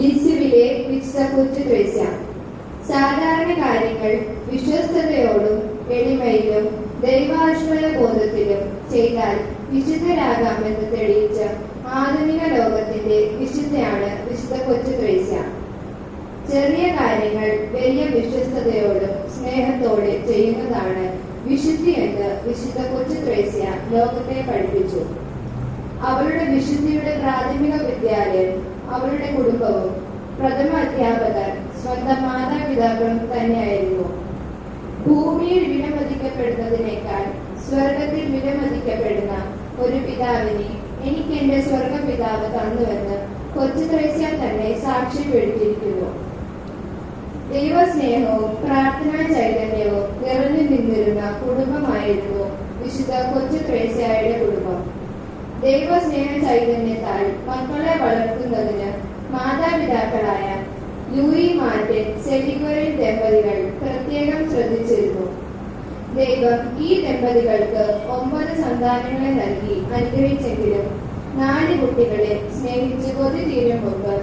ലിസ്യുവിലെ വിശുദ്ധ കൊച്ചുത്രേസ്യ. സാധാരണ കാര്യങ്ങൾ വിശ്വസ്തയോടും എളിമയിലും ദൈവാശ്രയ ബോധത്തിലും ചെയ്താൽ വിശുദ്ധരാകാമെന്ന് തെളിയിച്ച ആധുനിക ലോകത്തിന്റെ വിശുദ്ധയാണ് വിശുദ്ധ കൊച്ചുത്രേസ്യ. ചെറിയ കാര്യങ്ങൾ വലിയ വിശ്വസ്തയോടും സ്നേഹത്തോടെ ചെയ്യുന്നതാണ് വിശുദ്ധി എന്ന് വിശുദ്ധ കൊച്ചുത്രേസ്യ ലോകത്തെ പഠിപ്പിച്ചു. അവളുടെ വിശുദ്ധിയുടെ പ്രാഥമിക വിദ്യാലയം അവളുടെ കുടുംബവും പ്രഥമ അധ്യാപകർ സ്വന്തം മാതാപിതാക്കളും തന്നെയായിരുന്നു. ഭൂമിയിൽ വിലമതിക്കപ്പെടുന്നതിനേക്കാൾ സ്വർഗത്തിൽ വിലമതിക്കപ്പെടുന്ന ഒരു പിതാവിനെ എനിക്ക് എന്റെ സ്വർഗപിതാവ് തന്നുവെന്ന് കൊച്ചുത്രേസ്യ തന്നെ സാക്ഷ്യപ്പെടുത്തിയിരിക്കുന്നു. ദൈവസ്നേഹവും പ്രാർത്ഥനാ ചൈതന്യവും നിറഞ്ഞു നിന്നിരുന്ന കുടുംബമായിരുന്നു വിശുദ്ധ കൊച്ചുത്രേസ്യയുടെ കുടുംബം. ദൈവസ്നേഹ ചൈതന്യത്താൽ മക്കളെ വളർത്തുന്നതിന് മാതാപിതാക്കളായ ലൂയി മാർട്ടിൻ സെലിഗോറിൻ ദമ്പതികൾ പ്രത്യേകം ശ്രദ്ധിച്ചിരുന്നു. ദൈവം ഈ ദമ്പതികൾക്ക് 9 സന്താനങ്ങളെ നൽകി അനുഗ്രഹിച്ചെങ്കിലും 4 കുട്ടികളെ സ്നേഹിച്ച് കൊതി തീരും മുമ്പ്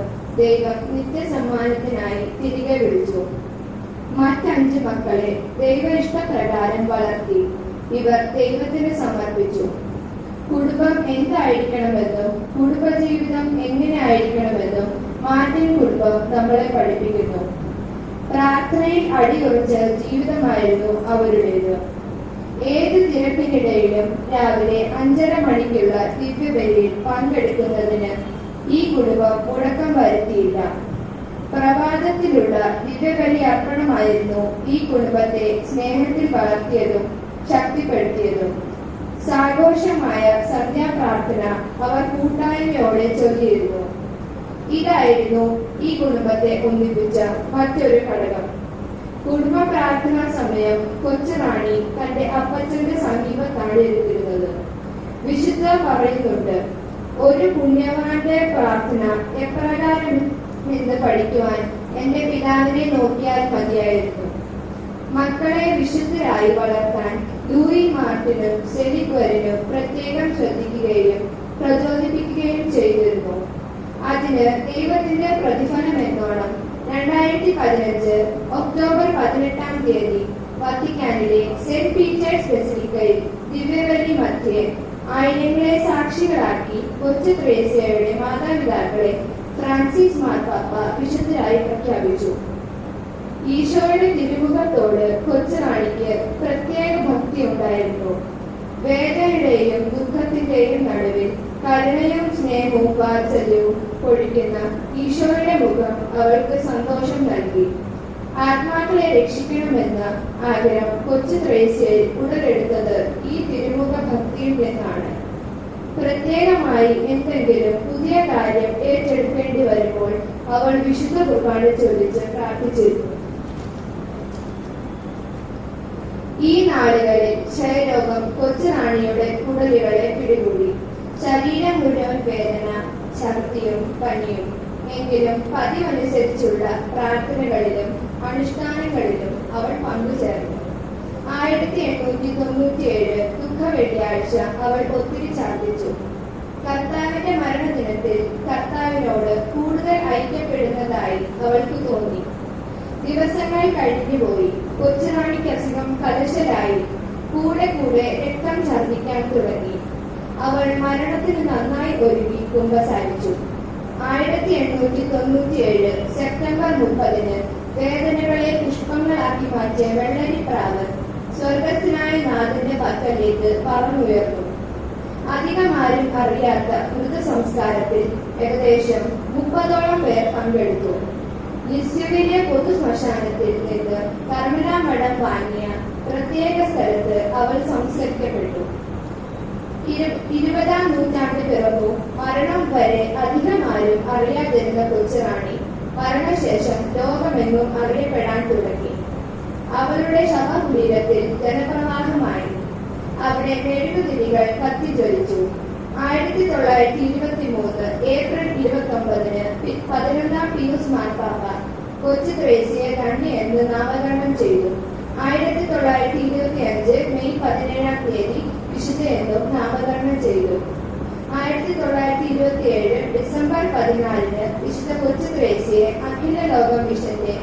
ദൈവം നിത്യസമ്മാനത്തിനായി തിരികെ വിളിച്ചു. മറ്റ് 5 മക്കളെ ദൈവ ഇഷ്ടപ്രകാരം വളർത്തി ഇവർ ദൈവത്തിന് സമർപ്പിച്ചു. കുടുംബം എന്തായിരിക്കണമെന്നും കുടുംബജീവിതം എങ്ങനെ ആയിരിക്കണമെന്നും മാർട്ടിൻ കുടുംബം നമ്മളെ പഠിപ്പിക്കുന്നു. പ്രാർത്ഥനയിൽ അടിയുറച്ച ജീവിതമായിരുന്നു അവരുടേത്. ഏത് തിരക്കിനിടയിലും രാവിലെ 5:30 മണിക്കുള്ള ദിവ്യബലിയിൽ പങ്കെടുക്കുന്നതിന് ഈ കുടുംബം മുടക്കം വരുത്തിയില്ല. പ്രഭാതത്തിലുള്ള ദിവ്യബലി അർപ്പണമായിരുന്നു ഈ കുടുംബത്തെ സ്നേഹത്തിൽ വളർത്തിയതും ശക്തിപ്പെടുത്തിയതും. സാഘോഷമായ സന്ധ്യാപ്രാർത്ഥന അവർ കൂട്ടായ്മയോടെ ചൊല്ലിയിരുന്നു. ഇതായിരുന്നു ഈ കുടുംബത്തെ ഒന്നിപ്പിച്ച മറ്റൊരു ഘടകം. കുടുംബ പ്രാർത്ഥനാ സമയം കൊച്ചുറാണി തന്റെ അപ്പച്ചന്റെ സമീപത്താണ് ഇരുന്നിരുന്നത്. വിശുദ്ധ പറയുന്നുണ്ട്, ഒരു പുണ്യവാന്റെ പ്രാർത്ഥന എപ്രകാരം എന്ന് പഠിക്കുവാൻ എന്റെ പിതാവിനെ നോക്കിയാൽ മതിയായിരുന്നു. മക്കളെ വിശുദ്ധരായി വളർത്താൻ ലൂയി മാർട്ടിനും സെലിഗ്വറിനും പ്രത്യേകം ശ്രദ്ധിക്കുകയും പ്രചോദിപ്പിക്കുകയും ചെയ്തിരുന്നു. അതിന് ദൈവത്തിന്റെ പ്രതിഫലം എന്നോണം 2015 ഒക്ടോബർ 18 വത്തിക്കാനിലെ സെന്റ് പീറ്റേഴ്സ് ബസിലിക്കയിൽ ദിവ്യബലി മധ്യേ ആയിരങ്ങളെ സാക്ഷികളാക്കി കൊച്ചുത്രേസ്യയുടെ മാതാപിതാക്കളെ ഫ്രാൻസിസ് മാർപ്പാപ്പ വിശുദ്ധരായി പ്രഖ്യാപിച്ചു. ഈശോയുടെ തിരുമുഖത്തോട് കൊച്ചുറാണിക്ക് പ്രത്യേക ഭക്തി ഉണ്ടായിരുന്നു. വേദനയുടെയും ദുഃഖത്തിന്റെയും നടുവിൽ കരുണയും സ്നേഹവും വാത്സല്യവും പൊഴിക്കുന്ന ഈശോയുടെ മുഖം അവൾക്ക് സന്തോഷം നൽകി. ആത്മാക്കളെ രക്ഷിക്കണമെന്ന ആഗ്രഹം കൊച്ചുത്രേസ്യയിൽ ഉടലെടുത്തത് ഈ തിരുമുഖ ഭക്തിയിൽ നിന്നാണ്. പ്രത്യേകമായി എന്തെങ്കിലും പുതിയ കാര്യം ഏറ്റെടുക്കേണ്ടി വരുമ്പോൾ അവൾ വിശുദ്ധ കുർബാന ചൊല്ലിച്ച് പ്രാർത്ഥിച്ചിരുന്നു. ഈ നാളുകളിൽ ക്ഷയരോഗം കൊച്ചുറാണിയുടെ കുടലുകളെ പിടികൂടി. ശരീരം മുഴുവൻ വേദന, ഛർദിയും പനിയും. എങ്കിലും പതിവനുസരിച്ചുള്ള പ്രാർത്ഥനകളിലും അനുഷ്ഠാനങ്ങളിലും അവൾ പങ്കുചേർന്നു. 1897 ദുഃഖ വെള്ളിയാഴ്ച അവൾ ഒത്തിരി ഛർദിച്ചു. കർത്താവിന്റെ മരണദിനത്തിൽ കർത്താവിനോട് കൂടുതൽ ഐക്യപ്പെടുന്നതായി അവൾക്ക് തോന്നി. ദിവസങ്ങൾ കഴിഞ്ഞുപോയി. കൊച്ചുറാണിക്ക് അസുഖം കലശലായി. കൂടെ കൂടെ രക്തം ഛർദിക്കാൻ തുടങ്ങി. അവൾ മരണത്തിന് നന്നായി ഒരുങ്ങി കുമ്പസാരിച്ചു. 1897 സെപ്റ്റംബർ 30 വേദനകളെ പുഷ്പങ്ങളാക്കി മാറ്റിയ വെള്ളരിപ്രാവ് സ്വർഗത്തിനായ നാഥന്റെ പക്കലേക്ക് പറന്നുയർന്നു. അധികമാരും അറിയാത്ത മൃതസംസ്കാരത്തിൽ ഏകദേശം 30ഓളം പേർ പങ്കെടുത്തു. ലിസ്യുവിലെ പൊതു ശ്മശാനത്തിൽ നിന്ന് കർമ്മല മഠം വാങ്ങിയ പ്രത്യേക സ്ഥലത്ത് അവൾ സംസ്കരിക്കപ്പെട്ടു. 20-ാം നൂറ്റാണ്ട് പിറന്നു മരണം വരെ അധികമാരും അറിയാതിരുന്ന കൊച്ചുറാണി മരണശേഷം ലോകമെങ്ങും അറിയപ്പെടാൻ തുടങ്ങി. അവളുടെ ശവകുടീരത്തിൽ ജനപ്രവാഹമായി. അവിടെ മെഴുകുതിരികൾ കത്തിജ്വലിച്ചു. 1923 ഏപ്രിൽ 29 11-ാം പിയൂസ് മാർപ്പാപ്പ കൊച്ചുത്രേസ്യയെ കണ്ണി എന്ന് നാമകരണം ചെയ്തു. 1925 മെയ് 17 വിശുദ്ധ എന്നും നാമകരണം ചെയ്തു. 1927 ഡിസംബർ 14 വിശുദ്ധ കൊച്ചു ത്രേസ്യയെ അഖില ലോക മിഷന്റെ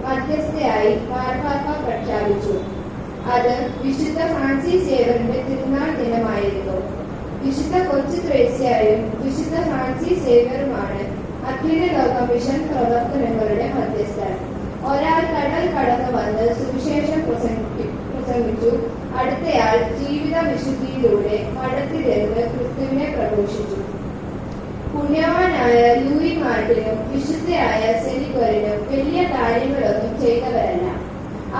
മധ്യസ്ഥയായി മാർപ്പാപ്പ പ്രഖ്യാപിച്ചു. അത് വിശുദ്ധ ഫ്രാൻസിസ് സേവ്യറിന്റെ തിരുനാൾ ദിനമായിരുന്നു. വിശുദ്ധ കൊച്ചു ത്രേസ്യയും വിശുദ്ധ ഫ്രാൻസിസ് സേവ്യറുമാണ് അഖില ലോക മിഷൻ പ്രവർത്തനങ്ങളുടെ മധ്യസ്ഥർ. ഒരാൾ കടൽ കടന്നു വന്ന് സുവിശേഷം പ്രസംഗിച്ചു, അടുത്തയാൾ ജീവിത വിശുദ്ധിയിലൂടെ മഠത്തിലിരുന്ന് ക്രിസ്തുവിനെ പ്രഘോഷിച്ചു. പുണ്യവാനായ ലൂയി മാർട്ടിനും വിശുദ്ധയായ സെലിഗോറിനും വലിയ കാര്യങ്ങളൊന്നും ചെയ്തവരല്ല.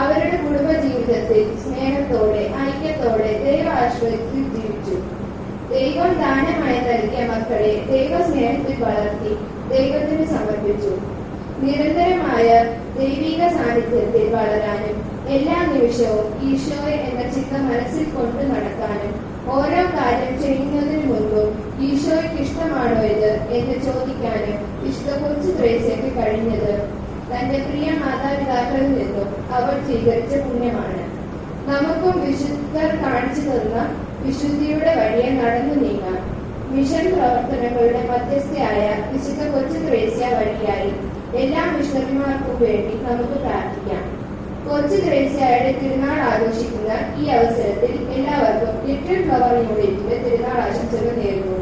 അവരുടെ കുടുംബജീവിതത്തിൽ സ്നേഹത്തോടെ ഐക്യത്തോടെ ദൈവാശ്രയത്തിൽ ജീവിച്ചു. ദൈവം ദാനമായി നൽകിയ മക്കളെ ദൈവസ്നേഹത്തിൽ വളർത്തി ദൈവത്തിന് സമർപ്പിച്ചു. നിരന്തരമായ ദൈവിക സാന്നിധ്യത്തിൽ വളരാനും എല്ലാ നിമിഷവും ഈശോയെ എന്ന ചിന്ത മനസ്സിൽ കൊണ്ടു നടക്കാനും ഓരോ കാര്യം ചെയ്യുന്നതിന് മുൻപും ഈശോയ്ക്ക് ഇഷ്ടമാണോ ഇത് എന്ന് ചോദിക്കാനും വിശുദ്ധ കൊച്ചു ത്രേസ്യയ്ക്ക് കഴിഞ്ഞത് തന്റെ പ്രിയ മാതാപിതാക്കളിൽ നിന്നും അവർ സ്വീകരിച്ച പുണ്യമാണ്. നമുക്കും വിശുദ്ധർ കാണിച്ചു തന്ന വിശുദ്ധിയുടെ വഴിയെ നടന്നു നീങ്ങാം. മിഷൻ പ്രവർത്തനങ്ങളുടെ മധ്യസ്ഥയായ വിശുദ്ധ കൊച്ചു ത്രേസ്യ വഴിയായി എല്ലാ മിഷണറിമാർക്കും വേണ്ടി നമുക്ക് പ്രാർത്ഥിക്കാം. കൊച്ചു ത്രേസ്യയുടെ തിരുനാൾ ആഘോഷിക്കുന്ന ഈ അവസരത്തിൽ എല്ലാവർക്കും ലിറ്റിൽ ഫ്ലവർ യൂണിറ്റിന്റെ തിരുനാൾ ആശംസകൾ നേരുന്നു.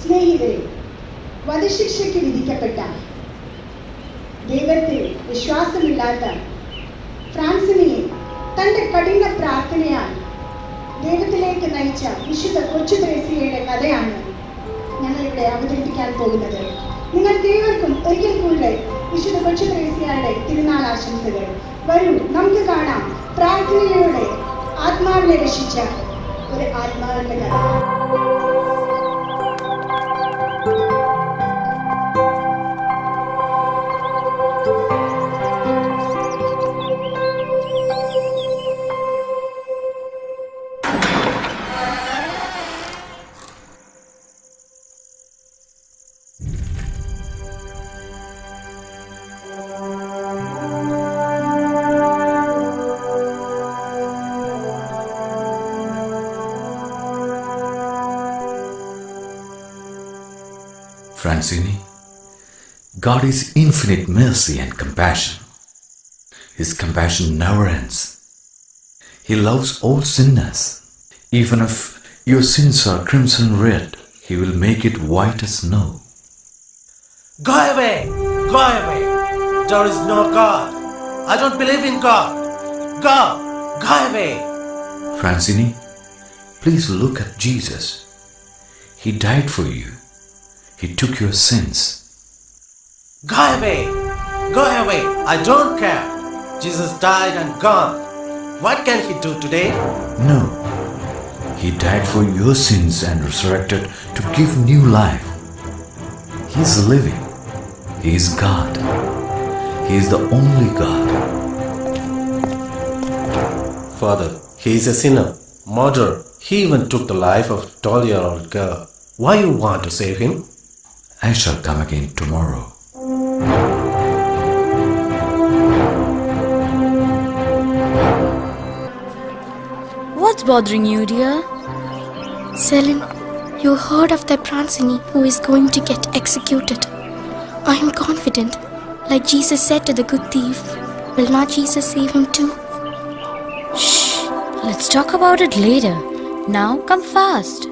സ്നേഹിതരെ, വധശിക്ഷയ്ക്ക് വിധിക്കപ്പെട്ട ദൈവത്തിൽ വിശ്വാസമില്ലാത്ത ഫ്രാൻസിനെ തന്റെ കഠിന പ്രാർത്ഥനയാൽ ദൈവത്തിലേക്ക് നയിച്ച വിശുദ്ധ കൊച്ചു ത്രേസ്യയുടെ കഥയാണ് ഞങ്ങളിവിടെ അവതരിപ്പിക്കാൻ പോകുന്നത്. നിങ്ങൾക്കേവർക്കും ഒരിക്കൽ കൂടെ വിശുദ്ധ കൊച്ചു ത്രേസ്യയുടെ തിരുനാൾ ആശംസകൾ. വരൂ, നമുക്ക് കാണാം പ്രാർത്ഥനയിലൂടെ ആത്മാവിനെ രക്ഷിച്ച ഒരു ആത്മാവിന്റെ കഥ. Francine, God is infinite mercy and compassion. His compassion never ends. He loves all sinners. Even if your sins are crimson red, He will make it white as snow. Go away! Go away! There is no God. I don't believe in God. Go! Go away! Francine, please look at Jesus. He died for you. He took your sins. Go away! Go away! I don't care. Jesus died and gone. What can He do today? No, He died for your sins and resurrected to give new life. He is living. He is God. He is the only God. Father, he is a sinner, murderer. He even took the life of a 12-year-old girl. Why you want to save him? I shall come again tomorrow. What's bothering you, dear? Selin, you heard of that Francine who is going to get executed. I am confident, like Jesus said to the good thief, will not Jesus save him too? Shh, let's talk about it later. Now come fast.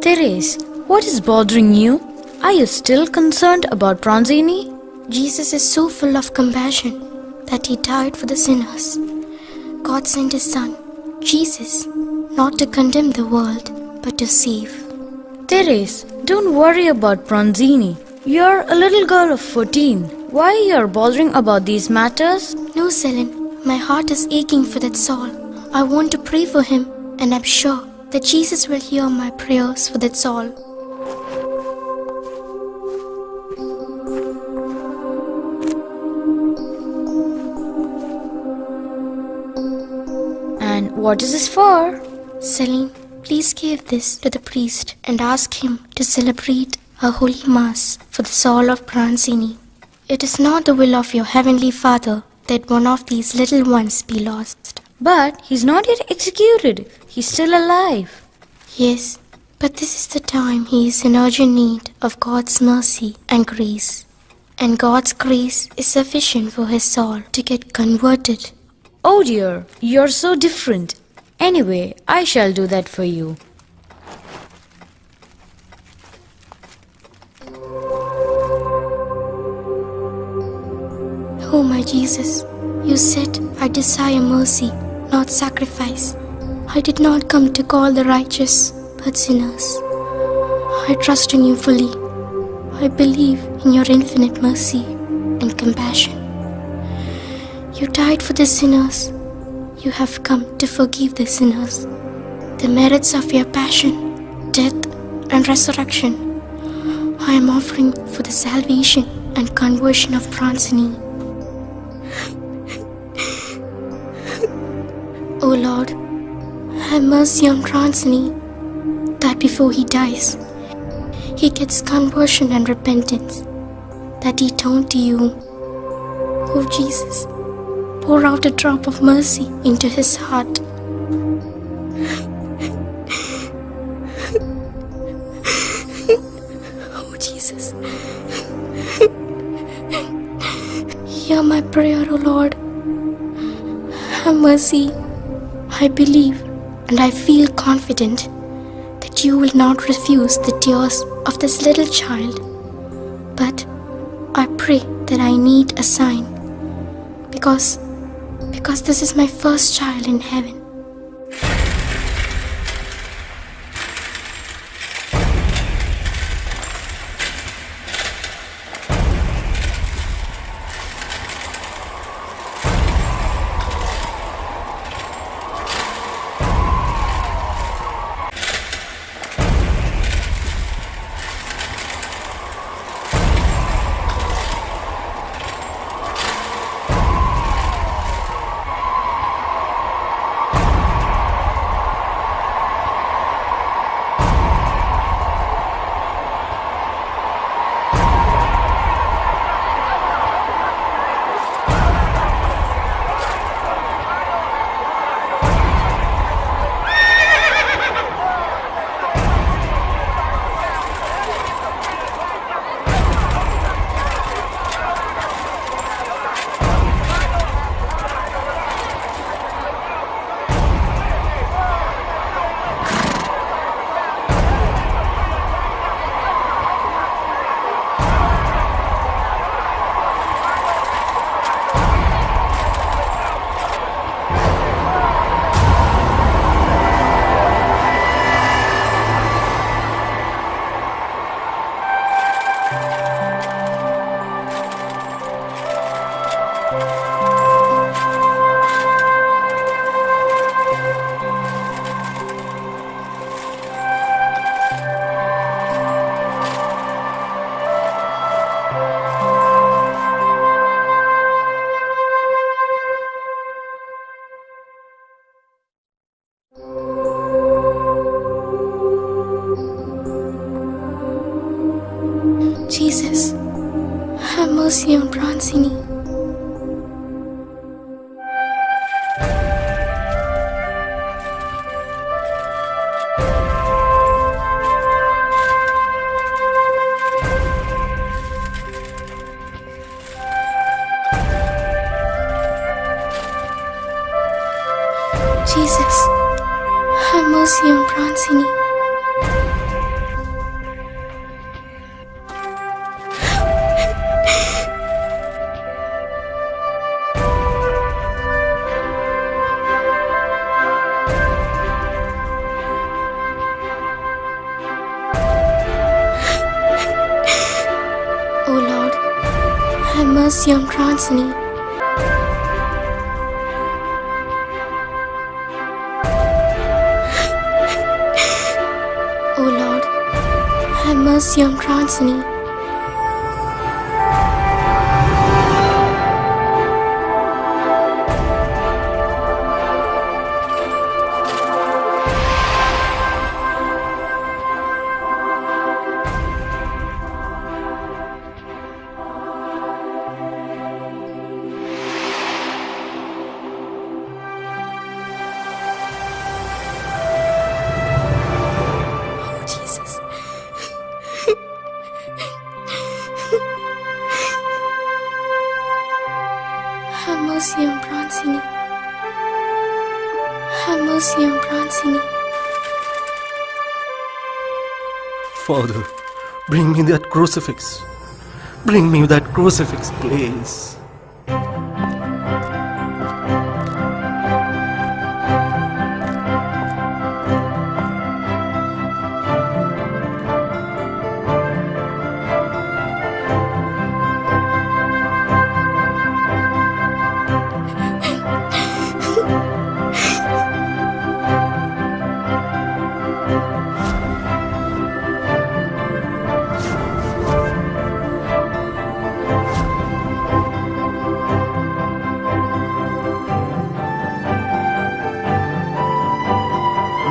Therese, what is bothering you? Are you still concerned about Francine? Jesus is so full of compassion that he died for the sinners. God sent his son, Jesus, not to condemn the world, but to save. Therese, don't worry about Francine. You're a little girl of 14. Why you're bothering about these matters? No, Selin, my heart is aching for that Saul. I want to pray for him, and I'm sure that Jesus will hear my prayers for that Saul. And what is this for? Selin, please give this to the priest and ask him to celebrate a holy mass for the soul of Francine. It is not the will of your heavenly Father that one of these little ones be lost. But he's not yet executed. He's still alive. Yes, but this is the time he is in urgent need of God's mercy and grace. And God's grace is sufficient for his soul to get converted. Oh dear, you're so different. Anyway, I shall do that for you. Oh my Jesus, you said I desire mercy, not sacrifice. I did not come to call the righteous, but sinners. I trust in you fully. I believe in your infinite mercy and compassion. You died for the sinners. You have come to forgive the sinners. The merits of your passion, death, and resurrection, I am offering for the salvation and conversion of Francine. O Lord, have mercy on Francine, that before he dies, he gets conversion and repentance, that he turn to you. O Jesus, pour out a drop of mercy into his heart. Oh Jesus, hear my prayer, O Lord. Have mercy. I believe and I feel confident that you will not refuse the tears of this little child. But I pray that I need a sign because this is my first child in heaven. Jesus, have mercy on Bronzini. Jesus, have mercy on Bronzini. Oh Lord, have mercy on Bronzini. Oh Lord, have mercy on Bronzini. Jesus. Have mercy on Bronzini. Have mercy on Bronzini. Father, bring me that crucifix. Bring me that crucifix, please.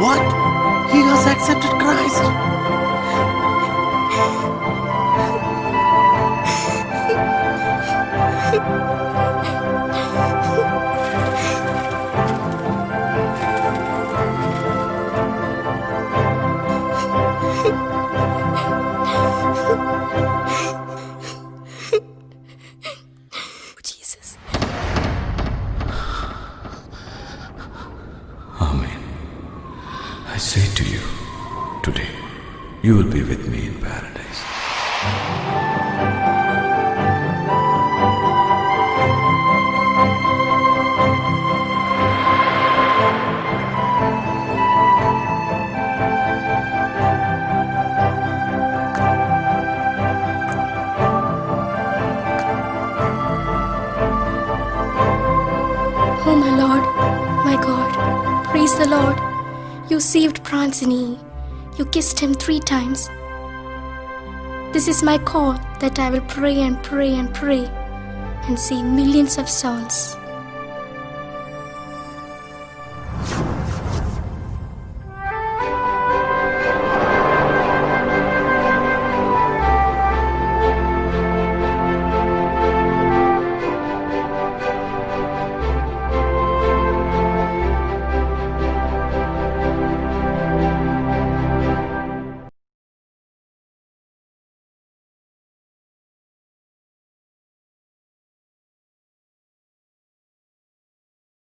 What? He has accepted Christ. Jesus. Amen. I say to you, today you will be with me in paradise. Oh my Lord, my God, praise the Lord. You saved Bronzini. You kissed him 3 times. This is my call that I will pray and pray and pray and save millions of souls.